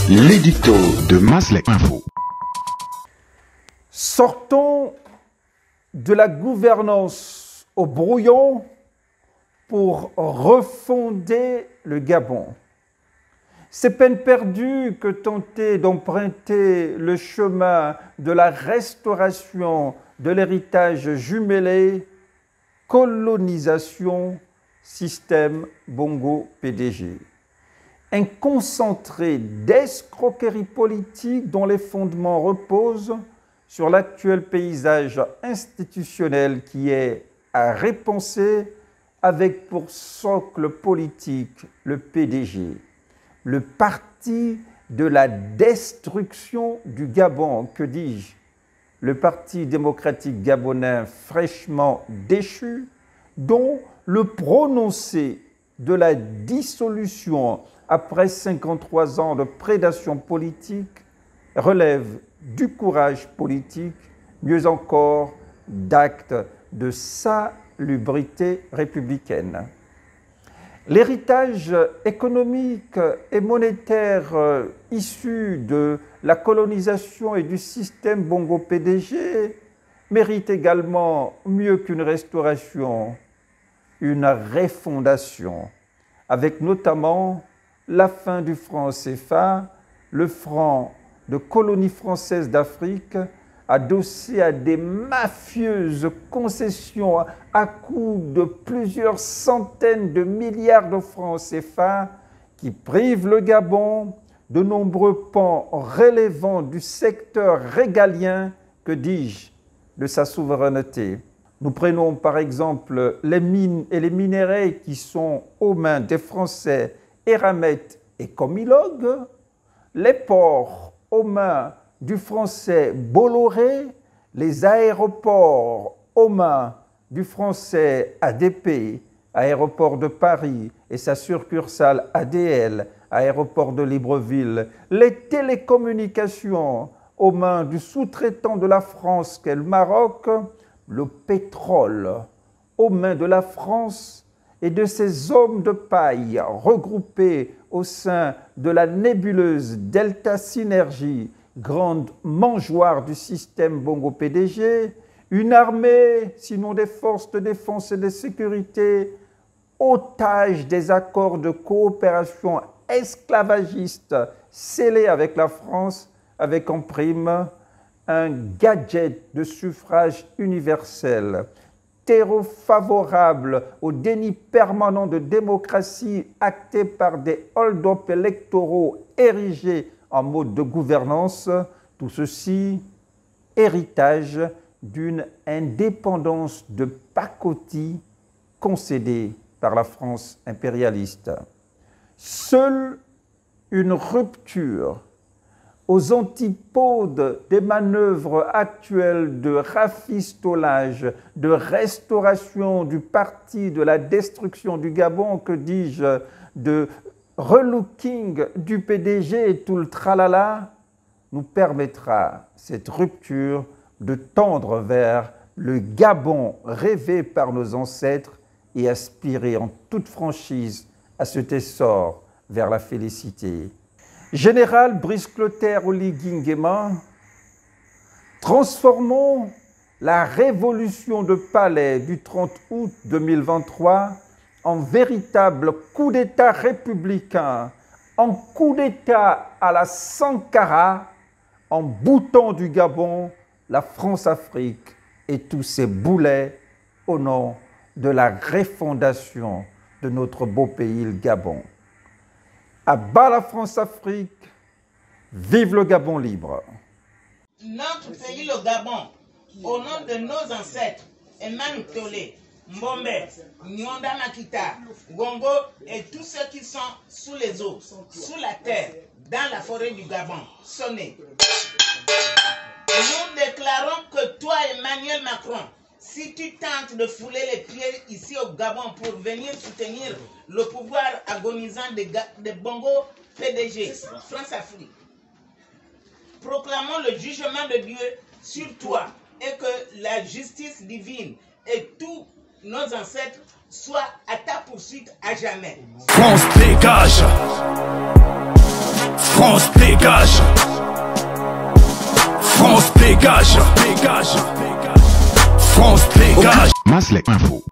L'édito de Maslek Info. Sortons de la gouvernance au brouillon pour refonder le Gabon. C'est peine perdue que tenter d'emprunter le chemin de la restauration de l'héritage jumelé, colonisation, système Bongo-PDG. Un concentré d'escroquerie politique dont les fondements reposent sur l'actuel paysage institutionnel qui est à repenser avec pour socle politique le PDG, le parti de la destruction du Gabon, que dis-je, le Parti démocratique gabonais fraîchement déchu, dont le prononcé de la dissolution après 53 ans de prédation politique relève du courage politique, mieux encore d'actes de salubrité républicaine. L'héritage économique et monétaire issu de la colonisation et du système Bongo-PDG mérite également, mieux qu'une restauration, une refondation, avec notamment la fin du franc CFA, le franc de colonie française d'Afrique, adossé à des mafieuses concessions à coût de plusieurs centaines de milliards de francs CFA qui privent le Gabon de nombreux pans relevant du secteur régalien, que dis-je, de sa souveraineté. Nous prenons par exemple les mines et les minéraux qui sont aux mains des Français Eramet et Comilog, les ports aux mains du français Bolloré, les aéroports aux mains du français ADP, aéroport de Paris et sa succursale ADL, aéroport de Libreville, les télécommunications aux mains du sous-traitant de la France qu'est le Maroc, le pétrole aux mains de la France et de ses hommes de paille regroupés au sein de la nébuleuse Delta Synergie, grande mangeoire du système Bongo-PDG, une armée, sinon des forces de défense et de sécurité, otage des accords de coopération esclavagistes scellés avec la France, avec en prime un gadget de suffrage universel, terreau favorable au déni permanent de démocratie acté par des hold-up électoraux érigés en mode de gouvernance, tout ceci héritage d'une indépendance de pacotille concédée par la France impérialiste. Seule une rupture aux antipodes des manœuvres actuelles de rafistolage, de restauration du parti de la destruction du Gabon, que dis-je, de relooking du PDG et tout le tralala, nous permettra cette rupture de tendre vers le Gabon rêvé par nos ancêtres et aspirer en toute franchise à cet essor vers la félicité. Général Brice Clotaire Oligui Nguema, transformons la révolution de Palais du 30 août 2023 en véritable coup d'État républicain, en coup d'État à la Sankara, en boutant du Gabon la France-Afrique et tous ses boulets au nom de la refondation de notre beau pays, le Gabon. À bas la France-Afrique, vive le Gabon libre. Notre pays, le Gabon, au nom de nos ancêtres, Emmanuel Tolé, Mbombe, Nyonda Makita, Gongo et tous ceux qui sont sous les eaux, sous la terre, dans la forêt du Gabon, sonnez. Nous déclarons que toi, Emmanuel Macron, si tu tentes de fouler les pieds ici au Gabon pour venir soutenir le pouvoir agonisant de Bongo PDG, France-Afrique, proclamons le jugement de Dieu sur toi et que la justice divine et tous nos ancêtres soient à ta poursuite à jamais. France dégage. France dégage. France dégage. France dégage. Maslek Info.